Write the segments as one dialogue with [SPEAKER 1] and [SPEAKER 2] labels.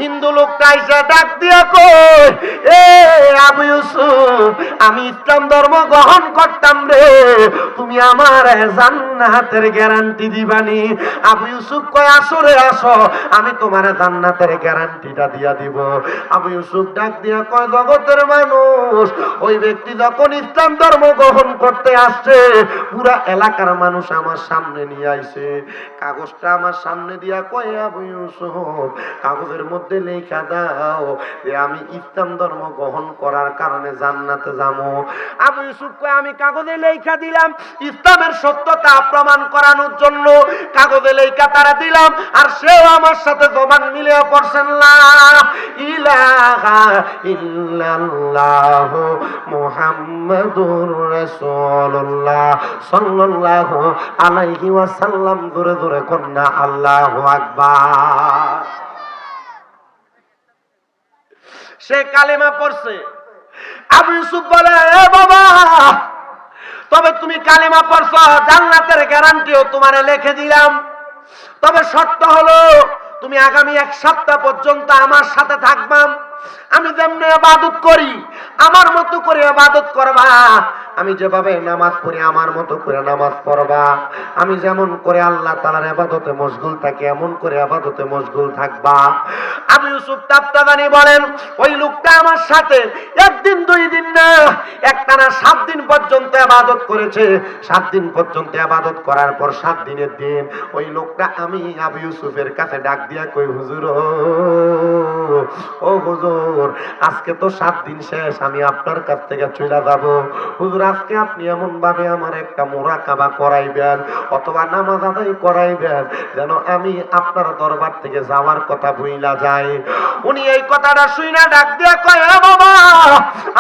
[SPEAKER 1] হিন্দু লোকটা এসে ডাক দিয়া কই, এ আবু ইউসুফ, আমি ইসলাম ধর্ম গ্রহণ করতাম রে, তুমি আমার জান্নাতের গ্যারান্টি দিবানি? আবু ইউসুফ কয়, আসো রে আসো, আমি তোমার জান্নাতের গ্যারান্টিটা দিয়া দিব। আবু ইউসুফ ডাক দিয়া কয়, জগতের মানুষ, ওই ব্যক্তি যখন ইসলাম ধর্ম গ্রহণ করতে আসছে, পুরা এলাকার মানুষ আমার সামনে নিয়ে আইছে, কাগজটা আমার সামনে দিয়া কয়, আবু ইউসুফ, কাগজের মধ্যে লেখা দাও যে আমি ইসলাম ধর্ম গ্রহণ করার কারণে জান্নাতে যাবো। আবু ইউসুফ কয়, আমি কাগজে লেখা দিলাম ইসলামের সত্যতা প্রমাণ করানোর জন্য, কাগজে লেখা তারা দিলাম, আর সেও আমার সাথে জবান মিলিয়ে পড়ছেন, লা ইলাহা ইল্লাল্লাহু মুহাম্মাদুর রাসূলুল্লাহ সাল্লাল্লাহু আলাইহি ওয়াসাল্লাম। জোরে জোরে কন্যা আল্লাহু আকবার। সে কালেমা পড়ছে। আবু ইউসুফ বলে, এ বাবা, তবে তুমি কালেমা পড়ছো, জান্নাতের গ্যারান্টিও তোমারে লিখে দিলাম, তবে শর্ত হলো তুমি আগামী 1 সপ্তাহ পর্যন্ত আমার সাথে থাকবা, আমি যেমনি ইবাদত করি আমার মতো করে ইবাদত করবা, আমি যেভাবে নামাজ পড়ি আমার মতো করে নামাজ পড়বা, আমি যেমন করে আল্লাহ তাআলার ইবাদতে মশগুল থাকি এমন করে ইবাদতে মশগুল থাকবা। আবু ইউসুফ তাবতাবানি বলেন, ওই লোকটা আমার সাথে 1 দিন 2 দিন না, একটানা 7 দিন পর্যন্ত ইবাদত করেছে। 7 দিন পর্যন্ত ইবাদত করার পর 7 দিনের দিন ওই লোকটা আমি আবু ইউসুফের কাছে ডাক দিয়া কই, হুজুর ও হুজুর, আজকে তো 7 দিন শেষ, আমি আপনার কাছ থেকে চলে যাব। হুজুর, আজকে আপনি এমন ভাবে আমার একটা মুরাকাবা করাইবেন অথবা নামাজ আদায় করাইবেন যেন আমি আপনার দরবার থেকে যাওয়ার কথা ভুইলা যাই। উনি এই কথাটা শুইনা ডাক দিয়া কয়, এ বাবা,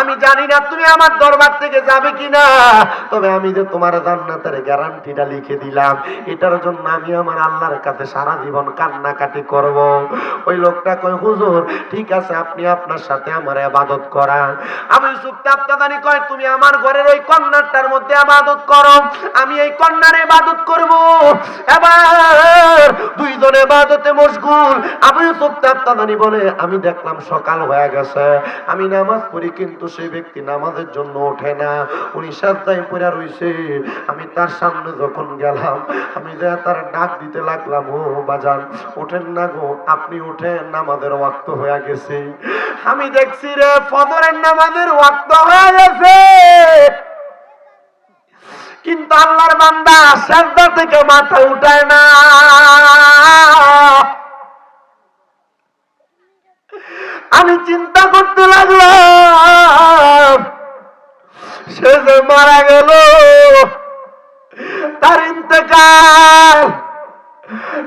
[SPEAKER 1] আমি জানি না তুমি আমার দরবার থেকে যাবে কিনা, তবে আমি যে তোমার জান্নাতের গ্যারান্টিটা লিখে দিলাম, এটার জন্য আমি আমার আল্লাহর কাছে সারা জীবন কান্নাকাটি করব। ওই লোকটা কয়, হুজুর ঠিক আছে, আপনি আপনার সাথে আমার ইবাদত করান। আবু ইউসুফ তাবতাবানি কয়, তুমি আমার ঘরের ওই কন্যাটার মধ্যে ইবাদত করো, আমি এই কন্যার ইবাদত করব। এবার দুইজনে ইবাদতে মশগুল। আবু ইউসুফ তাবতাবানি বলে, আমি দেখলাম সকাল হয়ে গেছে, আমি নামাজ পড়ি কিন্তু সেই ব্যক্তি নামাজের জন্য ওঠে না, উনি সাজদায় পড়ে রইছে। আমি তার সামনে যখন গেলাম, আমি যা তার ডাক দিতে লাগলাম, ও বাজান ওঠেন না গো, আপনি উঠেন, নামাজের ওয়াক্ত হয়ে গেছে। আমি দেখছি রে ফজরের নামাজের ওয়াক্ত হয়ে গেছে, কিন্তু আল্লাহর বান্দা সাজদা থেকে মাথা উঠায় না। আমি চিন্তা করতে লাগলাম, সে যে মারা গেল, তার ইন্তেকাল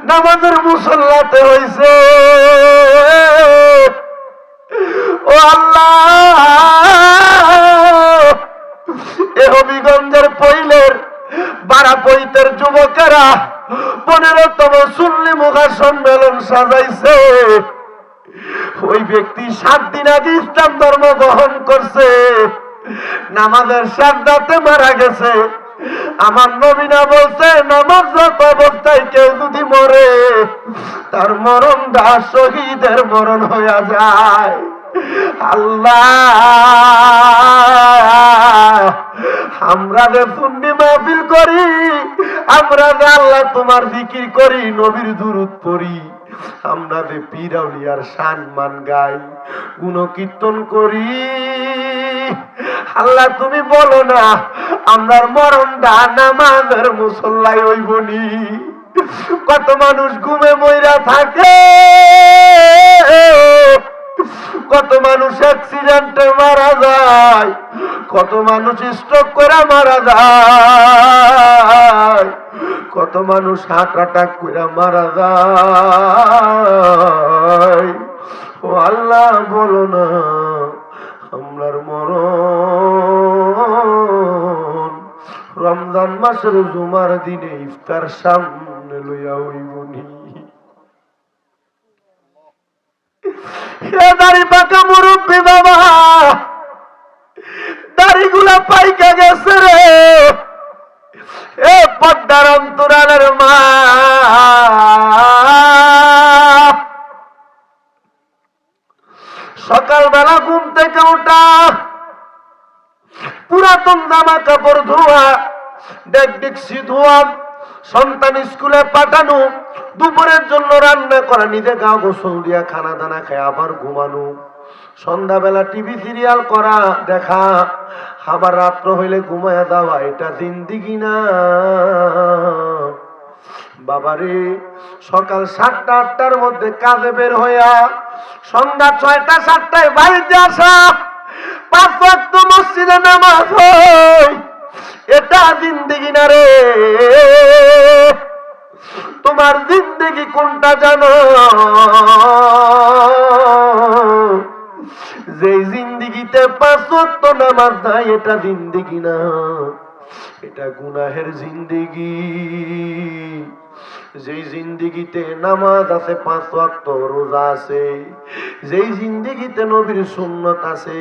[SPEAKER 1] নামাজের মুসল্লাতে হইছে। ও আল্লাহ, এ হবিগঞ্জের পইলের বারাপইতের যুবকেরা 15তম সুন্নি মুখা সম্মেলন সাজাইছে। ওই ব্যক্তি 7 দিন আগে ইসলাম ধর্ম গ্রহণ করছে, নামাজের সাজদাতে মারা গেছে। আমার নবী না বলছে, নামাজরত অবস্থায় কেউ যদি মরে, তার মরণটা শহীদের মরণ হয়ে যায়। আল্লাহ, আমরা যে সুন্নি মাহফিল করি, আমরা যে আল্লাহ তোমার জিকির করি, নবীর দুরূদ পড়ি, আমরা যে পীর আউলিয়ার সম্মান গাই, গুণকীর্তন করি, আল্লাহ তুমি বলো না আমরার মরণটা নামাজের মুসল্লায় হইবনি? কত মানুষ ঘুমে মইরা থাকে, কত মানুষ অ্যাক্সিডেন্টে মারা যায়, কত মানুষ স্ট্রোক করে মারা যায়, কত মানুষ হার্ট অ্যাটাক করে মারা যায়। ও আল্লাহ বলো না আমরার মরণ রমজান মাসের জুমার দিনে ইফতার সামনে লইয়া হইবনি? দাড়ি পাকা মুরব্বী বাবা, দাড়িগুলা পাইকা গেছে রে। এ পদ্মার অন্তরালের মা, সকালবেলা ঘুম থেকে ওঠা, পুরাতন জামা কাপড় ধোয়া, ডেকডেকসি ধোয়া, সন্তান স্কুলে পাঠানো, দুপুরের জন্য রান্না করা, নিজে গা গোসল দিয়া খানা দানা খায় আবার ঘুমানো, সন্ধ্যাবেলা টিভি সিরিয়াল করা দেখা, আবার রাত্র হইলে ঘুমায়া যাওয়া, এটা জিন্দিগি না বাবারে। সকাল 7টা 8টার মধ্যে কাজে বের হইয়া সন্ধ্যা 6টা 7টায় বাড়িতে আসা, 5 ওয়াক্ত মসজিদে নামাজ হয়, এটা জিন্দিগি না রে। তোমার জিন্দিগি কোনটা জানো? যে জিন্দিগিতে 5 ওয়াক্ত নামাজ নাই, এটা জিন্দিগি না, এটা গুনাহের জিন্দিগি। যেই জিন্দিগিতে নামাজ আছে, 5 ওয়াক্ত রোজা আছে, যেই জিন্দিগিতে নবীর সুন্নত আছে,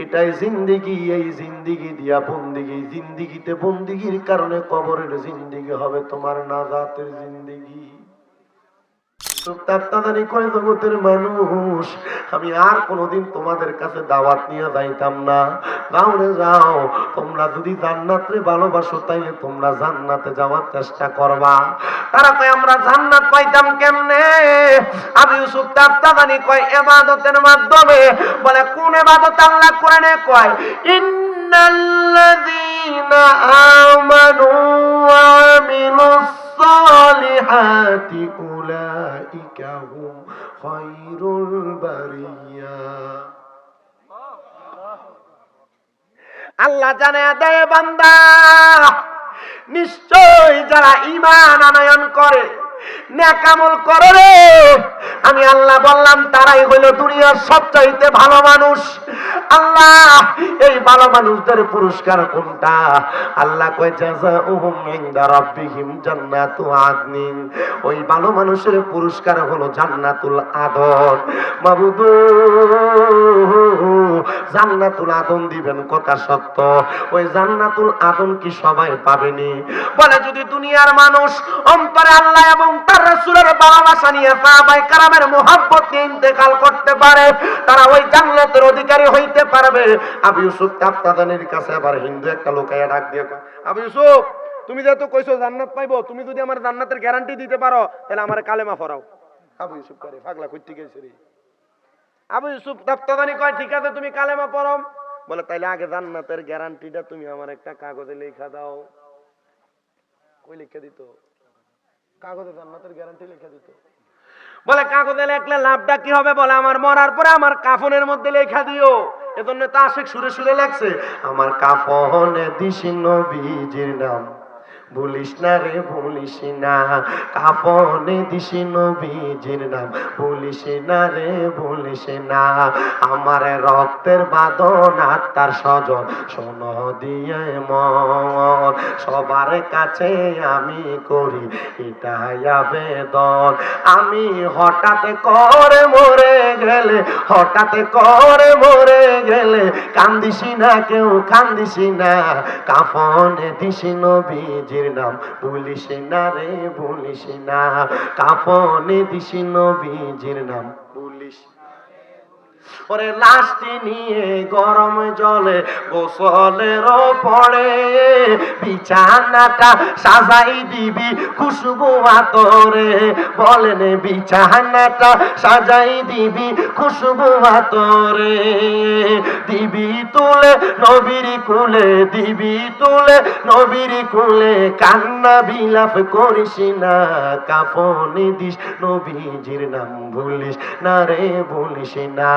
[SPEAKER 1] এটাই জিন্দিগি। এই জিন্দিগি দিয়া বন্দিগি, জিন্দিগিতে বন্দিগির কারণে কবরের জিন্দিগি হবে তোমার নাজাতের জিন্দিগি। জগতের মানুষ, আমি আর কোনদিন তোমাদের কাছে দাওয়াত নিয়ে যাইতাম না। যাও রে যাও, তোমরা যদি জান্নাতে ভালোবাসো তাইলে তোমরা জান্নাতে যাওয়ার চেষ্টা করবা। তারা কয় আমরা জান্নাত পাইতাম কেমনে? আবু ইউসুফ তাফতাদানি কয় ইবাদতের মাধ্যমে। বলে কোন ইবাদত? আল্লাহ কোরআনে কয় ইন্নাল্লাযীনা আমানু ওয়া আমিলুস সালিহাতি উলাইকা হুম খায়রুল বারিয়া। আল্লাহ জানে দেয় বান্দা, নিশ্চয় যারা ঈমান আনয়ন করে, নেক আমল করে রে, আমি আল্লাহ বললাম তারাই হইল দুনিয়ার সবচাইতে ভালো মানুষ। আল্লাহ এই ভালো মানুষদের পুরস্কার কোনটা? আল্লাহ কয় জাযাউহুম ইনদা রাব্বিহিম জান্নাতু আদনিন। ওই ভালো মানুষের পুরস্কার হলো জান্নাতুল আদন। মাবুদ জান্নাতুল আদন দিবেন, কথা সত্য। ওই জান্নাতুল আদন কি সবাই পাবেনি? বলে যদি দুনিয়ার মানুষ অন্তরে আল্লাহ এবং তার রাসূলের ভালোবাসা নিয়ে সাহাবায়ে কেরামের মুহাব্বত নিয়ে ইন্তেকাল করতে পারে, তারা ওই জান্নাতের অধিকারী হইতে পারবে। আবু ইউসুফ তাফতাদানির কাছে আবার হিন্দু একটা লোক আয়া ডাক দিয়ে কয়, আবু ইউসুফ তুমি যেহেতু কইছো জান্নাত পাইবো, তুমি যদি আমার জান্নাতের গ্যারান্টি দিতে পারো তাহলে আমার কালেমা পড়াও। আবু ইউসুফ করে পাগলা কইতে গেছে রে। আবু ইউসুফ তাফতাদানি কয় ঠিক আছে তুমি কালেমা পড়ো। বলে তাইলে আগে জান্নাতের গ্যারান্টিটা তুমি আমার একটা কাগজে লেখা দাও। কই লিখে দিত? কাগজে জান্নাতের গ্যারান্টি লিখে দিত। বলে কাগজে লেখলে লাভটা কি হবে? বলে আমার মরার পরে আমার কাফনের মধ্যে লেখা দিও। এজন্য তা আশিক সুরে সুরে লেখছে, আমার কাফনে দিস নবীজির নাম, ভুলিস না রে ভুলিস না, কাফনে দিস নবীজির নাম, ভুলিস না রে ভুলিস না, আমার রক্তের বাঁধন আত্মার স্বজন শোন দিয়ে মন, সবার কাছে আমি করি এটাই আবেদন, আমি হঠাৎ করে মরে গেলে, হঠাৎ করে মরে গেলে কান্দিস না কেউ কান্দিস না, কাফনে দিস নবীজির নাম, ভুলিস না রে ভুলিস না, কাফনে দিস নবীজির নাম, ভুলিস। ওরে লাশটি নিয়ে গরম জলে গোসলের পড়ে, বিছানাটা সাজাই দিবি খুশবু আতরে, বলেন বিছানাটা সাজাই দিবি খুশবু আতরে, দিবি তুলে নবীর কুলে, দিবি তুলে নবীর কুলে, কান্না বিলাপ করিস না, কাফনে দিস নবীজির নাম, ভুলিস না রে ভুলিস না,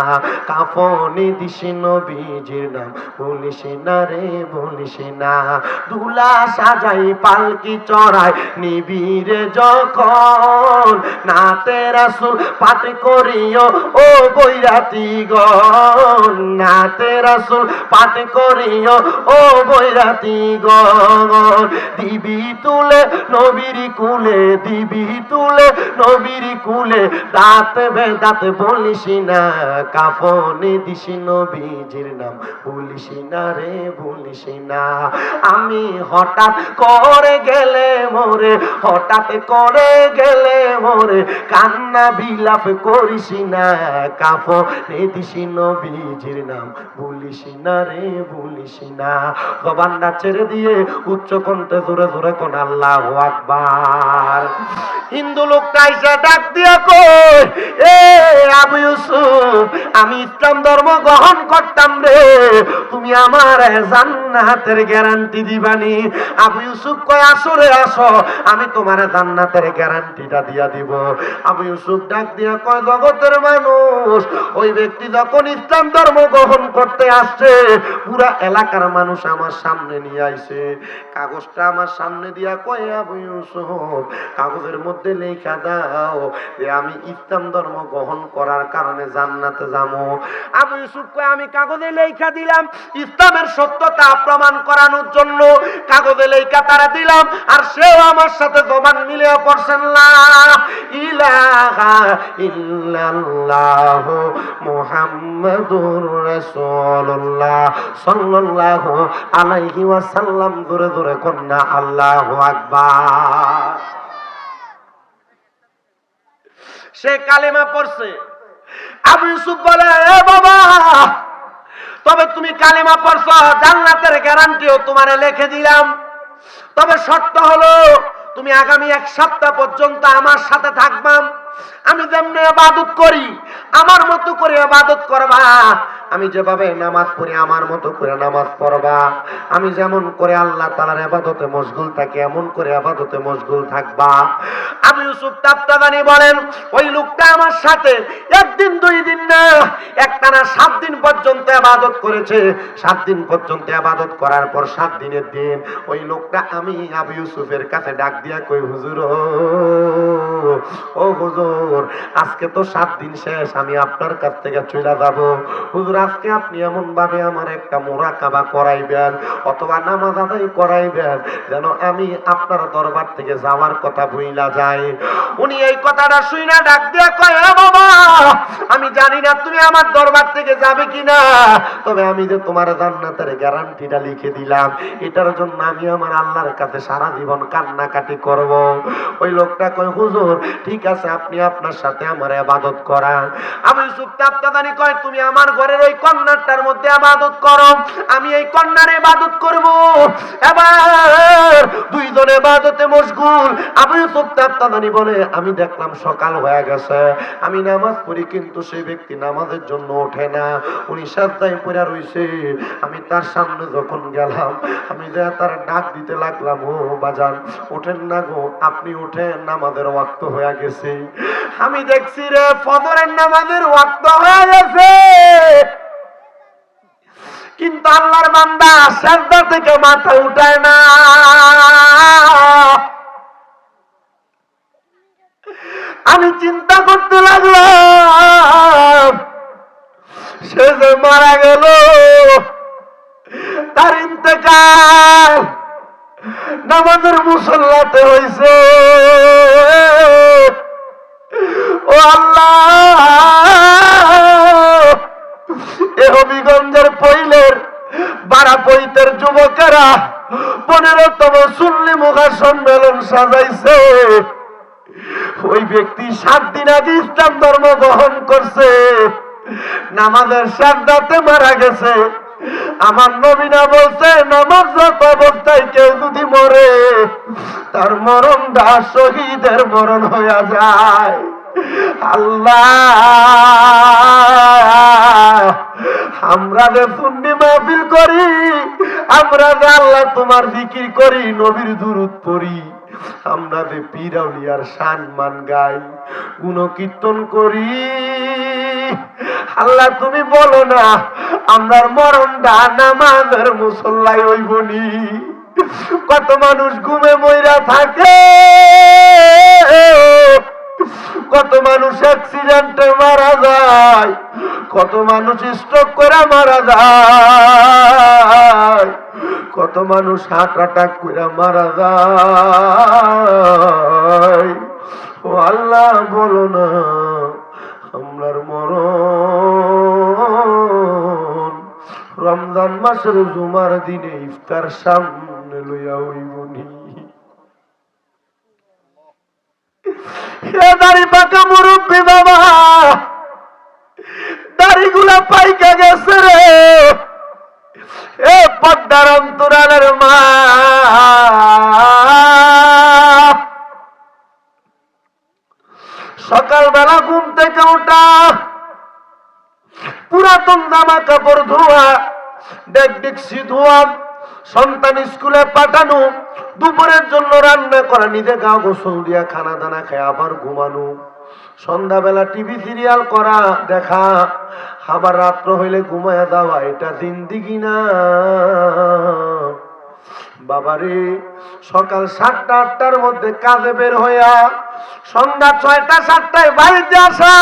[SPEAKER 1] কাফনে দিস নবীজির নাম, ভুলিস না রে ভুলিস না, দুলা সাজাই পালকি চড়াই নিবিরে যখন, নাতে রাসূল পাঠ করিও ও বৈরাতি গণ, নাতে রাসূল পাঠ করিও ও বৈরাতি গণ, দিবি তুলে নবীর কুলে, দিবি তুলে নবীর কুলে, দাঁত বেদাত বলিস না, কাফনে দিস নবীজির নাম ভুলিস না রে ভুলিস না। আমি হঠাৎ করে গেলে মোরে, হঠাৎ করে গেলে মোরে, কান্না বিলাপ করিস না, কাফনে দিস নবীজির নাম ভুলিস না রে ভুলিস না। জবানটা ছেড়ে দিয়ে উচ্চ কণ্ঠে জোরে জোরে কোন আল্লাহু আকবার। হিন্দু লোকটা এসে ডাক দিয়া কই, এ আবু ইউসুফ, আমি ইসলাম ধর্ম গ্রহণ করতাম রে, তুমি আমার জান্নাতের গ্যারান্টি দিবানি? আবু ইউসুফ কয়, আসো রে আসো, আমি তোমার জান্নাতের গ্যারান্টিটা দিয়া দিব। আবু ইউসুফ ডাক দিয়া কয়, জগতের মানুষ, ওই ব্যক্তি যখন ইসলাম ধর্ম গ্রহণ করতে আসছে, পুরা এলাকার মানুষ আমার সামনে নিয়ে আইছে, কাগজটা আমার সামনে দিয়া কয়, আবু ইউসুফ, কাগজের মধ্যে লেখা দাও যে আমি ইসলাম ধর্ম গ্রহণ করার কারণে জান্নাতে যাবো। আবু ইউসুফ কয়, আমি কাগজে লেখা দিলাম ইসলামের সত্যতা প্রমাণ করানোর জন্য, কাগজে লেখা তারা দিলাম, আর সেও আমার সাথে জবান মিলিয়ে পড়ছেন, লা ইলাহা ইল্লাল্লাহু মুহাম্মাদুর রাসূলুল্লাহ সাল্লাল্লাহু আলাইহি ওয়াসাল্লাম। জোরে জোরে কন্যা আল্লাহু আকবার। সে কালেমা পড়ছে। আবু ইউসুফ বলে, এ বাবা, তবে তুমি কালেমা পড়ছো, জান্নাতের গ্যারান্টিও তোমারে লিখে দিলাম, তবে শর্ত হলো তুমি আগামী 1 সপ্তাহ পর্যন্ত আমার সাথে থাকবা। আমি যেমনি ইবাদত করি আমার মতো করে ইবাদত করবা, আমি যেভাবে নামাজ পড়ি আমার মতো করে নামাজ পড়বা, আমি যেমন করে আল্লাহ তাআলার ইবাদতে মশগুল থাকি এমন করে ইবাদতে মশগুল থাকবা। আবু ইউসুফ তাবতাবানি বলেন, ওই লোকটা আমার সাথে একদিন 2 দিন না, একটানা 7 দিন পর্যন্ত ইবাদত করেছে। 7 দিন পর্যন্ত ইবাদত করার পর 7 দিনের দিন ওই লোকটা আমি আবু ইউসুফের কাছে ডাক দিয়া কই, হুজুর ও হুজুর, আজকে তো 7 দিন শেষ, আমি আপনার কাছ থেকে চলে যাব। হুজুর, আজকে আপনি এমন ভাবে আমার একটা মুরাকাবা করাইবেন অথবা নামাজ আদায় করাইবেন যেন আমি আপনার দরবার থেকে যাওয়ার কথা ভুইলা যাই। উনি এই কথাটা শুইনা ডাক দিয়া কয়, এ বাবা, আমি জানি না তুমি আমার দরবার থেকে যাবে কিনা, তবে আমি যে তোমার জান্নাতের গ্যারান্টিটা লিখে দিলাম, এটার জন্য আমি আমার আল্লাহর কাছে সারা জীবন কান্নাকাটি করব। ওই লোকটা কয়, হুজুর ঠিক আছে, আপনি আপনার সাথে আমার ইবাদত করান। আবু ইউসুফ তাবতাবানি কয়, তুমি আমার ঘরের ওই কন্যাটার মধ্যে ইবাদত করো, আমি এই কন্যার ইবাদত করব। এবার দুইজনে ইবাদতে মশগুল। আবু ইউসুফ তাবতাবানি বলে, আমি দেখলাম সকাল হয়ে গেছে, আমি নামাজ পড়ি কিন্তু সেই ব্যক্তি নামাজের জন্য ওঠে না, উনি সাজদায় পড়ে রইছে। আমি তার সামনে যখন গেলাম, আমি যে তার ডাক দিতে লাগলাম, ও বাজান ওঠেন না গো, আপনি ওঠেন, নামাজের ওয়াক্ত হয়ে গেছে। আমি দেখছি রে ফজরের নামাজের ওয়াক্ত হয়ে গেছে, কিন্তু আল্লাহর বান্দা সাজদা থেকে মাথা উঠায় না। আমি চিন্তা করতে লাগলাম, সে যে মারা গেল, তার ইন্তেকাল নামাজের মুসল্লাতে হইছে। ও আল্লাহ, এ হবিগঞ্জের পইলের বারাপইতের যুবকেরা 15তম সুন্নি মুখা সম্মেলন সাজাইছে। ওই ব্যক্তি 7 দিন আগে ইসলাম ধর্ম গ্রহণ করছে, নামাজের সাজদাতে মারা গেছে। আমার নবী না বলছে, নামাজরত অবস্থায় কেউ যদি মরে, তার মরণটা শহীদের মরণ হয়ে যায়। আল্লাহ, আমরা যে সুন্নি মাহফিল করি, আমরা যে আল্লাহ তোমার জিকির করি, নবীর দুরূদ পড়ি, আমরা যে পীর আউলিয়ার সম্মান গাই, গুণকীর্তন করি, আল্লাহ তুমি বলো না আমরার মরণটা নামাজের মুসল্লায় হইবনি? কত মানুষ ঘুমে মইরা থাকে, কত মানুষ অ্যাক্সিডেন্টে মারা যায়, কত মানুষ স্ট্রোক করে মারা যায়, কত মানুষ হার্ট অ্যাটাক করে মারা যায়। ও আল্লাহ বলো না আমরার মরণ রমজান মাসের জুমার দিনে ইফতার সামনে লইয়া হইবনি। হে দাড়ি পাকা মুরব্বী বাবা, দাড়িগুলা পাইকা গেছে রে। এ পদ্মার অন্তরালের মা, সকালবেলা ঘুম থেকে ওঠা, পুরাতন জামা কাপড় ধোয়া, ডেক ডেকসি ধোয়া, সন্তান স্কুলে পাঠানো, দুপুরের জন্য রান্না করা, নিজে গা গোসল দিয়া খানা দানা খায় আবার ঘুমানো, সন্ধ্যাবেলা টিভি সিরিয়াল করা দেখা, আবার রাত্র হইলে ঘুমায়া দেওয়া। এটা জিন্দিগি না বাবারে। সকাল 7টা 8টার মধ্যে কাজে বের হইয়া সন্ধ্যা 6টা 7টায় বাড়িতে আসা,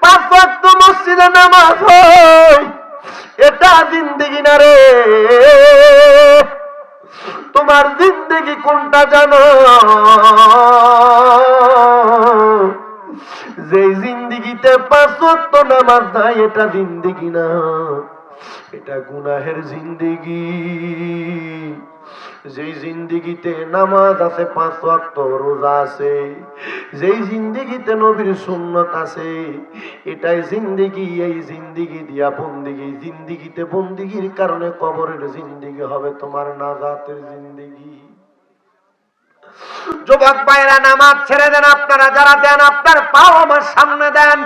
[SPEAKER 1] 5 ওয়াক্ত মসজিদে নামাজ হয়, এটা জিন্দিগি না রে। তোমার জিন্দিগি কোনটা জানো? যে জিন্দিগিতে 5 ওয়াক্ত নামাজ নাই, এটা জিন্দিগি না, এটা গুনাহের জিন্দিগি। যেই জিন্দিগিতে নামাজ আছে, 5 ওয়াক্ত রোজা আছে, যেই জিন্দিগিতে নবীর সুন্নত আছে, এটাই জিন্দিগি। এই জিন্দিগি দিয়া বন্দিগি, জিন্দিগিতে বন্দিগির কারণে কবরের জিন্দিগি হবে তোমার নাজাতের জিন্দিগি। যুবক ভাইরা নামাজ ছেড়ে দেন, আপনারা যারা দেন আপনার পাও আমার সামনে দেন।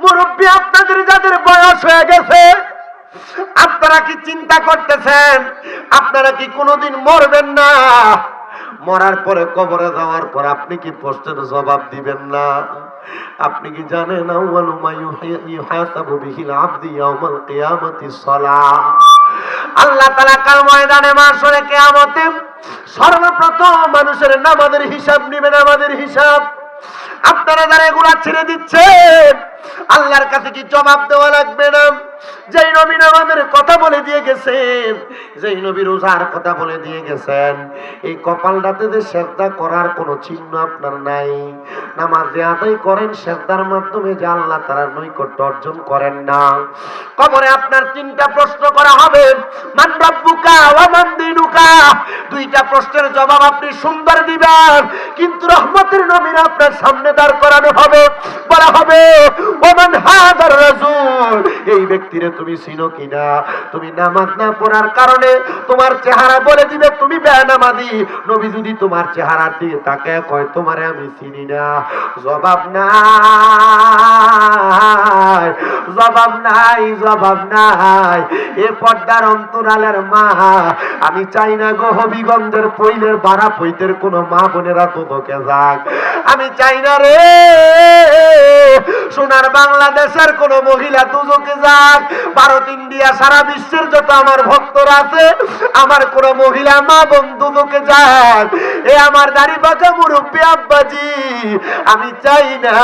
[SPEAKER 1] মুরব্বী আপনাদের যাদের বয়স হয়ে গেছে, আপনারা কি চিন্তা করতেছেন আপনারা কি কোনোদিন মরবেন না? মরার পরে কবরে যাওয়ার পর আপনি কি প্রশ্নের জবাব দিবেন না? আপনি কি জানেন আউয়ালু মা ইউহাসাবু বিহিল আবদি ইয়াউমাল কিয়ামাতিস সালাহ। আল্লাহ তাআলা কাল ময়দানে মাশরে কিয়ামতে সর্বপ্রথম মানুষের নামাজের হিসাব নেবেন, আমাদের হিসাব। আপনারা যারা এগুলা ছেড়ে দিচ্ছেন, আল্লাহর কাছে কি জবাব দেওয়া লাগবে না? যেই নবী নামাজের কথা বলে দিয়ে গেছেন, যেই নবী রোজার কথা বলে দিয়ে গেছেন, এই কপালটাতে যে সেজদা করার কোনো চিহ্ন আপনার নাই, নামাজে আদায় করেন সেজদার মাধ্যমে, যে আল্লাহ তাআলার নৈকট্য অর্জন করেন না। কবরে আপনার 3টা প্রশ্ন করা হবে, মান রাব্বুকা ওয়া মান দীনুকা। 2টা প্রশ্নের জবাব আপনি সুন্দর দিবেন, কিন্তু রহমতের নবীর আপনার সামনে দাঁড় করানো হবে, বলা হবে ওয়া মান হাযার রাসূল। এই ব্যক্তিরে তুমি চিনো কিনা? তুমি নামাজ না পড়ার কারণে তোমার চেহারা বলে দিবে তুমি বেনামাজি। নবী যদি তোমার চেহারার দিকে তাকায় কয় তোমারে আমি চিনি না, জবাব নাই, জবাব নাই, জবাব নাই। এ পর্দার অন্তরালের মা, আমি চাই না গো হবিগঞ্জের পইলের বাড়া পইতের কোন মা বোনেরা তোকে যাক। আমি চাই না রে সোনার বাংলাদেশের কোন মহিলা দুজকে যাক। ভারত, ইন্ডিয়া, সারা বিশ্বের যত আমার ভক্তরা আছে, আমার কোন মহিলা মা বোন দুজকে যাক। এ আমার দাড়ি পাকা মুরব্বী আব্বাজি, আমি চাই না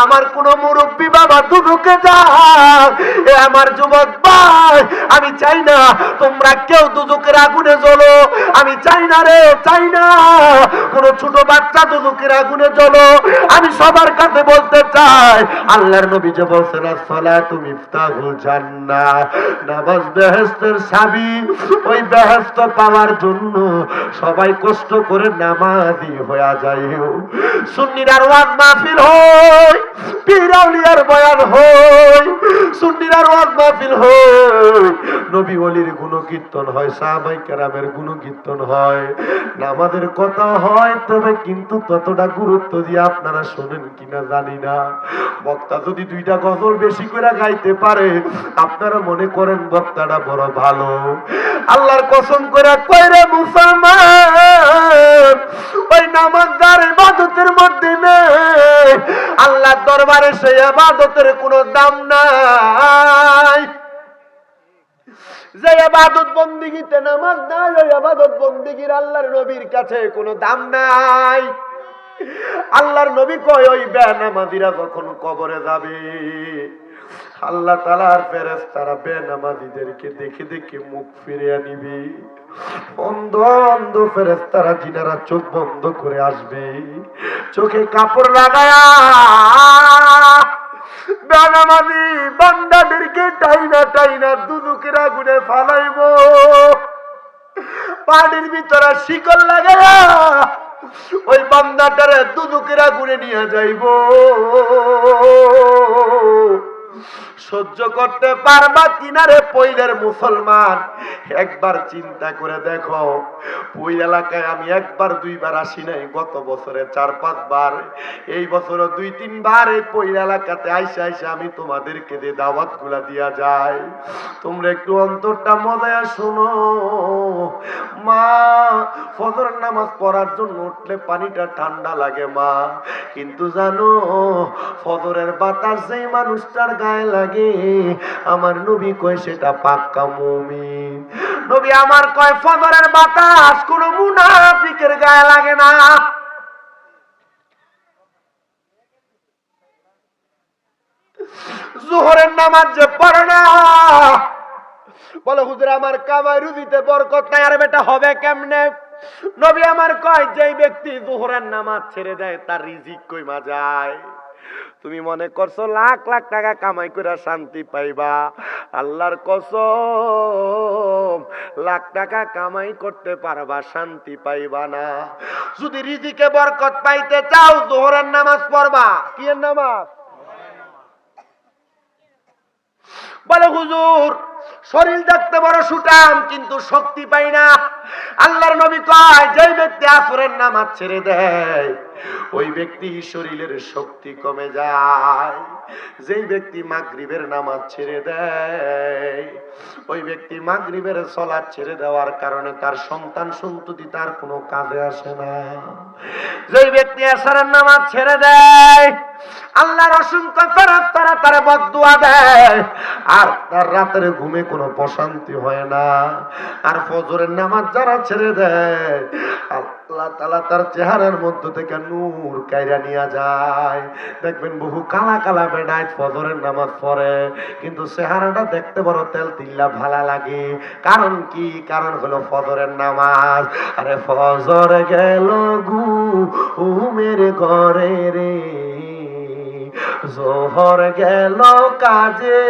[SPEAKER 1] আমার কোন মুরব্বী বাবা দুজকে যাক। এ আমার যুবক ভাই, আমি চাই না তোমরা কেউ দুজকের আগুনে জ্বলো। আমি চাই না রে, চাই না কোন ছোট বাচ্চা দুজকের আগুনে জ্বলো। আমি সবার কাছে বলতে চাই, আল্লাহর নবী যে বলছেন আসসালাতু মিফতাহুল জান্নাহ, নামাজ বেহেশতের চাবি। ওই বেহেশত পাওয়ার জন্য সবাই কষ্ট করে নামাজি হয়ে যায়। সুন্নিরার ওয়াজ মাহফিল হয়, পীর আউলিয়ার বয়ান হয়, সুন্নিরার ওয়াজ মাহফিল হয়, নবী ওলির গুণকীর্তন হয়, সাহাবায়ে কেরামের গুণকীর্তন হয়, নামাজের কথা হয়। তবে কিন্তু ততটা গুরুত্ব দিয়ে আপনারা শোনেন কিনা জানি না। বক্তা যদি 2টা গজল বেশি করে গাইতে পারে, আপনারা মনে করেন বক্তাটা বড় ভালো। আল্লাহর কসম করে কইরে মুসলমান, ওই নামাজ যার ইবাদতের মধ্যে নেই, আল্লাহর দরবারে সেই ইবাদতের কোনো দাম নাই। যে ইবাদত বন্দেগীতে নামাজ নাই, ওই ইবাদত বন্দেগীর আল্লাহর নবীর কাছে কোনো দাম নাই। আল্লাহর নবী কয় ওই বেনামাজিরা যখন কবরে যাবে, আল্লাহ তাআলার ফেরেশতারা বেনামাজিদেরকে দেখে দেখে মুখ ফিরিয়ে নিবে। অন্ধ অন্ধ ফেরেশতারা যিনারা চোখ বন্ধ করে আসবে, চোখে কাপড় লাগায়া বেনামাজি বান্দাদেরকে টাইনা টাইনা দুদুকের আগুনে ফালাইব, পানির ভিতরে শিকল লাগায়া ওই বান্দাটারে দুদুকের আগুনে নিয়ে যাইব। সহ্য করতে পারবা কিনারে পইলের মুসলমান? একবার চিন্তা করে দেখো, ওই এলাকায় আমি একবার দুইবার আসি নাই, গত বছরে 4-5 বার, এই বছরও 2-3 বার এই পইল এলাকাতে আইসা আইসা আমি তোমাদেরকে যে দাওয়াত গুলা দিয়া যায়। তোমরা একটু অন্তরটা মজায় শোনো। মা ফজরের নামাজ পড়ার জন্য উঠলে পানিটা ঠান্ডা লাগে মা, কিন্তু জানো ফজরের বাতাস যেই মানুষটার গায়ে লাগে, আমার নবী কয় সেটা পাক্কা মুমিন। নবী আমার কয় ফজরের বাতাস কোন মুনাফিকের গায়ে লাগে না। যোহরের নামাজ যে পড়ে না, বলে হুজুর আমার কামাই রুজিতে বরকত নাই। আরে বেটা হবে কেমনে? নবী আমার কয় যেই ব্যক্তি যোহরের নামাজ ছেড়ে দেয় তার রিজিক কইমা যায়। তুমি মনে করছো লাখ লাখ টাকা কামাই করে শান্তি পাইবা? আল্লাহর কসম, লাখ টাকা কামাই করতে পারবা, শান্তি পাইবা না। যদি রিজিকে বরকত পাইতে চাও যোহরের নামাজ পড়বা। কি এর নামাজ? বলে হুজুর শরীর দেখতে বড় সুটাম, কিন্তু শক্তি পাই না। আল্লাহর নবী কয় যেই ব্যক্তি আসরের নামাজ ছেড়ে দেয় ওই ব্যক্তি শরীরের শক্তি কমে যায়। যেই ব্যক্তি মাগরিবের নামাজ ছেড়ে দেয় ওই ব্যক্তি মাগরিবের সালাত ছেড়ে দেওয়ার কারণে তার সন্তান সন্ততি তার কোনো কাজে আসে না। যেই ব্যক্তি আসরের নামাজ ছেড়ে দেয় আল্লাহর অসংখ্য ফেরেশতারা তার বদদুয়া দেয়, আর তার রাতের ঘুমে কোনো প্রশান্তি হয় না। আর ফজরের নামাজ যারা ছেড়ে দেয় আল্লাহ তাআলা তার চেহারার মধ্য থেকে নূর কাইরা নিয়ে যায়। দেখবেন বহু কালা কালা বেড়ায় ফজরের নামাজ পড়ে, কিন্তু চেহারাটা দেখতে বড় তেল তিল্লা ভালা লাগে। কারণ কি? কারণ হলো ফজরের নামাজ। আরে ফজর গেল ঘুমের ঘরে রে, যোহর গেল কাজে,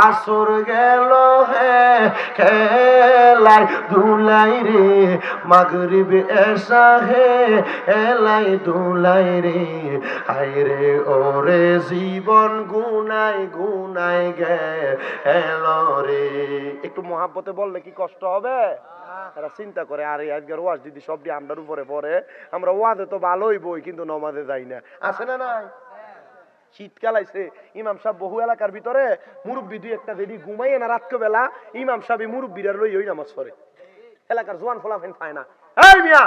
[SPEAKER 1] আসর গেল হে খেলাই দুলাই রে, মাগরিব এসা হে এলাই দুলাই রে, হায় রে ওরে জীবন গুনাই গুনাই গেল রে। একটু মহাব্বতে বললে কি কষ্ট হবে? এরা চিন্তা করে আরে আজকের ওয়াজ দিদি সব দিয়ে আমরার উপরে পড়ে, আমরা ওয়াজে তো ভালোই বই কিন্তু নমাজে যাই না। আছে না নাই? শীতকাল আইছে, ইমাম সাহেব বহু এলাকার ভিতরে মুরব্বী দুই একটা যদি ঘুমাইয়ে না রাত্রে বেলা, ইমাম সাহেব মুরব্বীরা লই ওই নামাজ পড়ে। এলাকার জোয়ান ফলাফেন পায় না। এই মিয়া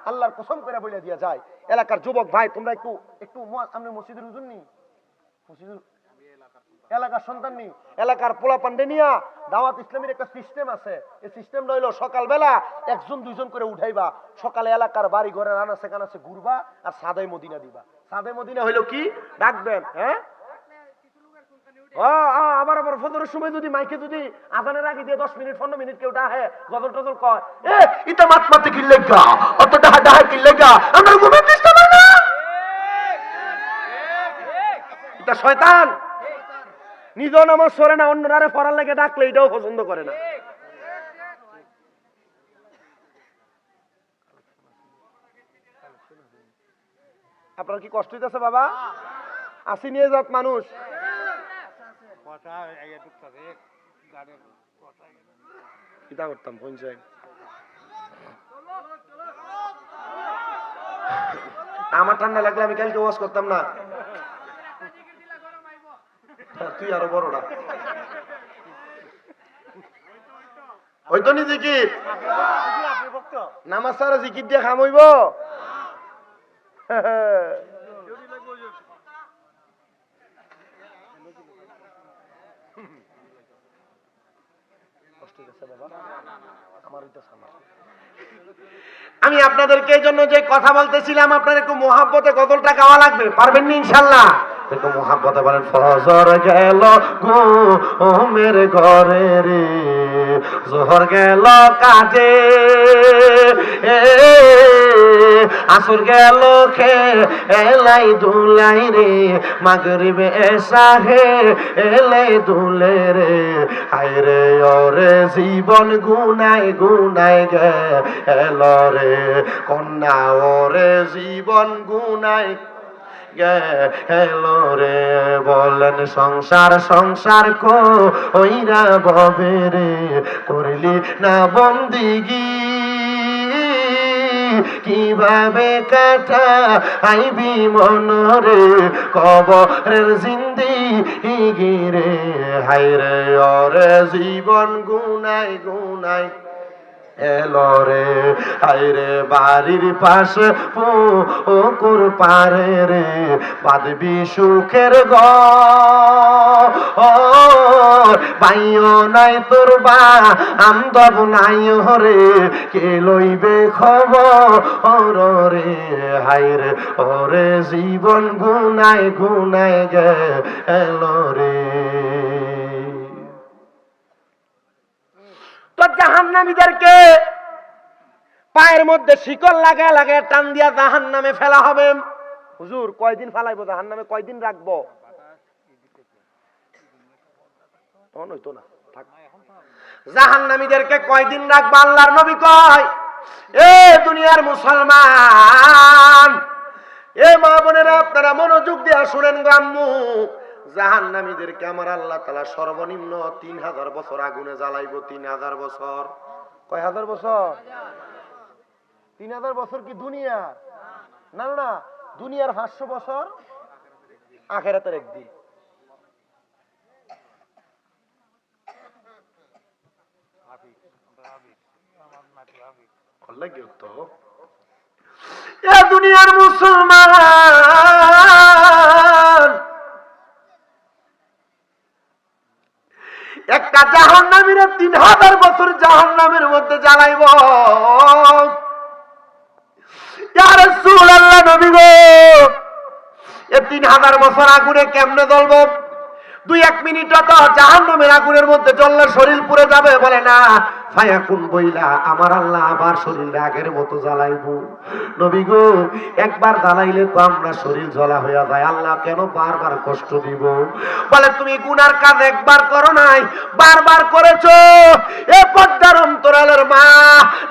[SPEAKER 1] আল্লাহর কসম করে বলে দিয়া যায়, এলাকার যুবক ভাই তোমরা একটু একটু আপনি মসজিদের হুজুর নি, মসজিদের এলাকার সন্তান নি, এলাকার পোলা পান্ডে নিয়া দাওয়াত ইসলামের একটা সিস্টেম আছে। এই সিস্টেমটা হইলো সকালবেলা 1-2 করে উঠাইবা, সকালে এলাকার বাড়ি ঘরে আনাচে কানাচে ঘুরবা আর সাদাই মদিনা দিবা। সাদাই মদিনা হইলো কি? ডাকবেন, হ্যাঁ আবার আবার ফজরের সময় যদি মাইকে যদি আজানের আগে দিয়ে 10 মিনিট 15 মিনিট কেউ ডাহে গজল টজল কয়, এ ইতা মাত মাতে কি লাগা অত ডাহা ডাহা কি লাগা, আমরা ঘুমে ডিস্টার্ব হয় না। এটা শয়তান। নিজেও নামাজ পড়ে না, অন্যরারে পড়ার লাগে ডাকলে এটাও পছন্দ করে না। আপনার কি কষ্ট হইতেছে বাবা? আসি নিয়ে যাত মানুষ কিতা করতাম পঞ্চায়েত। আমার ঠান্ডা লাগলে আমি কালকে ওয়াজ করতাম না। তুই আরো বড়টা হয়তো নি জিকির নামাজ সারা জিকির দিয়ে খাম হইব। আমি আপনাদেরকে এই জন্য যে কথা বলতেছিলাম, আপনার একটু মোহাব্বতে গজলটা গাওয়া লাগবে, পারবেন না ইনশাল্লাহ? একটু মোহাব্বতে বলেন, ফজর গেল ঘুমের ঘরে রে, জোহর গেল কাজে, আসর গেল খেলাই ধুলাই রে, মাগরিবে এসাহে এলে ধুলে রে, আইরে ওরে জীবন গুনাই গুনাই গেল রে, কন্যা ওরে জীবন গুনাই গেল রে। বলেন সংসার সংসার কইরা ভবে রে, করলি না বন্দিগি, কিভাবে কাটাইবি মনরে কবরের জিন্দেগি রে, হায়রে ওরে জীবন গুনাই গুনাই এলো রে, আইরে বাড়ির পাশে পুকুর পারে রে, বাঁধবি সুখের ঘর, পাইও নাই তোর বান্ধব নাই রে, কে লইবে খবর রে, হায়রে ওরে জীবন গুনাই গুনাই গেল রে। তো জাহান্নামীদেরকে পায়ের মধ্যে শিকল লাগায় লাগায় টান দিয়া জাহান্নামে ফেলা হবে। হুজুর কয়দিন ফেলাইবো জাহান্নামে, কয়দিন রাখবো? জাহান্নামীদেরকে কয়দিন রাখবো? আল্লাহর নবী কয়, এ দুনিয়ার মুসলমান, এ মা বোনেরা আপনারা মনোযোগ দিয়া শুনেন গ্রাম্য, জাহান্নামীদেরকে আমার আল্লাহ তাআলা সর্বনিম্ন 3000 বছর আগুনে জ্বালাইবো। 3000 বছর। কয় হাজার বছর? 3000 বছর কি দুনিয়া? না না, দুনিয়ার 500 বছর, আখিরাতের একদিন। এ দুনিয়ার মুসলমান, একটা জাহান্নামীরা 3000 বছর জাহান্নামের মধ্যে জ্বালাইব। ইয়া রাসূলুল্লাহ, নবী গো, এ 3000 বছর আগুনে কেমনে জ্বলবো? 2-1 মিনিট তো জাহান্নামের আগুনের মধ্যে জ্বললে শরীর পুড়ে যাবে। বলে না, ফায়াকুন বইলা আমার আল্লাহ আবার শরীর আগের মতো জ্বালাইবো। নবী গো, একবার জ্বালাইলে তো আমরা শরীর জ্বলা হইয়া যায়, আল্লাহ কেন বারবার কষ্ট দিব? বলে তুমি গুনার কাজ একবার করো নাই, বারবার করেছো। এ পর্দার অন্তরালের মা,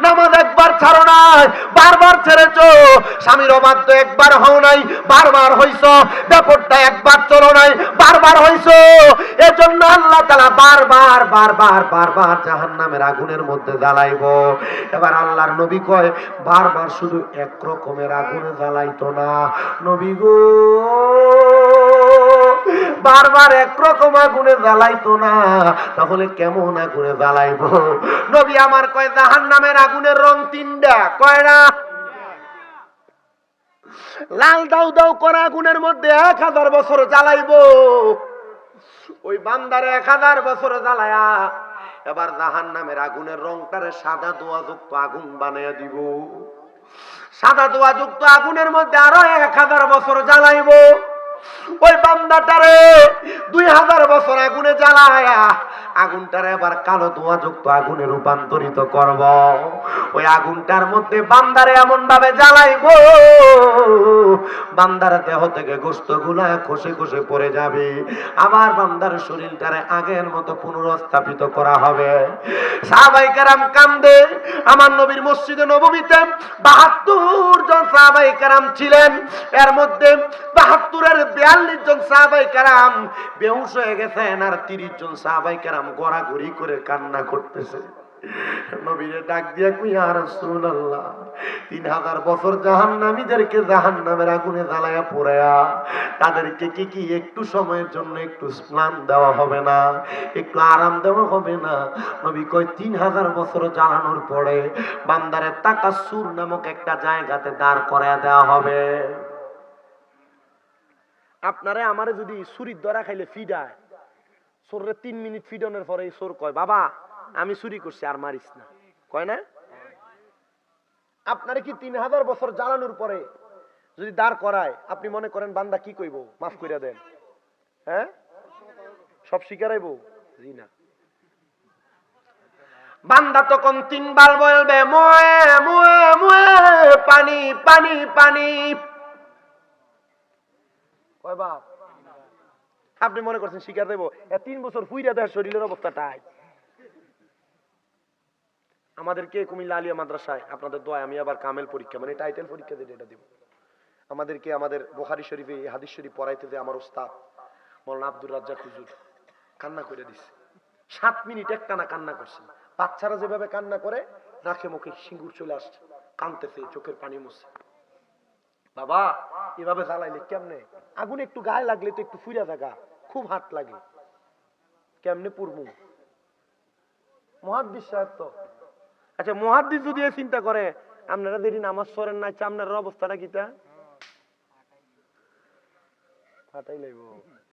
[SPEAKER 1] নামাজ একবার ছাড়ো নাই, বারবার ছেড়েছো। স্বামীর অবাধ্য একবার হও নাই, বারবার হইছো। ব্যাপারটা একবার চলো নাই, বারবার হইছো। এজন্য আল্লাহ তাআলা বারবার বারবার বারবার জাহান্নামের আগুনের মধ্যে জ্বালাইবো। এবার আল্লাহর নবী কয়, বারবার শুধু এক রকমের আগুনে জ্বালাইতো না নবী গো, বারবার একরকম আগুনে জ্বালাইতো না, তাহলে কেমন আগুনে জ্বালাইবো? নবী আমার কয়, জাহান্নামের আগুনের রং 3টা। কয়টা? লাল দাউ দাউ করা আগুনের মধ্যে 1000 বছর জ্বালাইবো। ওই বান্দারে 1000 বছর জ্বালায়া এবার জাহান্নামের আগুনের রংটারে সাদা ধোঁয়াযুক্ত আগুন বানাইয়া দিব। সাদা ধোঁয়াযুক্ত আগুনের মধ্যে আরো 1000 বছর জ্বালাইবো। ওই বান্দাটারে 2000 বছর আগুনে জ্বালায়া আগুনটারে এবার কালো ধোঁয়াযুক্ত আগুনে রূপান্তরিত করব। ওই আগুনটার মধ্যে বান্দারে এমন ভাবে জ্বালাইবো, বান্দার দেহ থেকে গোশতগুলা খসে খসে পড়ে যাবে। আবার বান্দার শরীরটারে আগের মতো পুনরস্থাপিত করা হবে। সাহাবায়ে কেরাম কান্দে। আমার নবীর মসজিদে নববীতে 72 জন সাহাবায়ে কেরাম ছিলেন। এর মধ্যে 72-এর 42 জন সাহাবায়ে কেরাম বেহুশ হয়ে গেছেন, আর 30 জন সাহাবায়ে কেরাম গড়াগড়ি করে কান্না করতেছে। নবীরে ডাক দিয়া কই, ইয়া রাসূলুল্লাহ, 3000 বছর জাহান্নামীদেরকে জাহান্নামের আগুনে জ্বালায়া পোড়ায়া তাদেরকে কি একটু সময়ের জন্য একটু স্নান দেওয়া হবে না, একটু আরাম দেওয়া হবে না? নবী কয়, 3000 বছর জ্বালানোর পরে বান্দারে তাকাসসুর নামক একটা জায়গাতে দাঁড় করায়া দেওয়া হবে। আপনারে আমারে যদি ছুরির ধরা খাইলে ফিডায়, সোরে 3 মিনিট ফিডনের পরে এই সোর কয়, বাবা আমি চুরি করছি, আর মারিস না, কয় না? আপনারে কি 3000 বছর জ্বালানোর পরে যদি দাঁড় করায়, আপনি মনে করেন বান্দা কি কইব? মাফ কইরা দেন। হ্যাঁ, সব স্বীকারাইব? জি না। বান্দা তখন 3 বার বলবে মোয়ে মোয়ে মোয়ে, পানি পানি পানি। কয় বাপ? আপনি মনে করছেন শিকার দেব? 3 বছর ফুইরা দেয় শরীরের অবস্থাটাই। আমাদেরকে কুমিল্লা আলিয়া মাদ্রাসায় আপনাদের দোয়ায় আমি আবার কামেল পরীক্ষা মানে টাইটেল পরীক্ষা দিয়ে এটা দিব। আমাদেরকে আমাদের বুখারী শরীফে এই হাদিস শরীফ পড়াইতে যে আমার ওস্তাদ মাওলানা আব্দুর রাজ্জাক হুজুর কান্না করে দিছে। 7 মিনিট একটানা কান্না করছে। বাচ্চারা যেভাবে কান্না করে নাকে মুখে সিঙ্গুর চলে আসছে, কাঁদতেছে, চোখের পানি মুছছে। বাবা এভাবে জ্বালাইলে কেমনে? আগুন একটু গায়ে লাগলে তো একটু ফুইরা জায়গা, খুব হাত লাগে, কেমনে পুরমু? মুহাদ্দিস সাহেব তো, আচ্ছা মুহাদ্দিস যদি চিন্তা করে আপনারা দেরি নামাজ পড়েন না, আপনার অবস্থাটা কিটা? ফাটাই লাইব।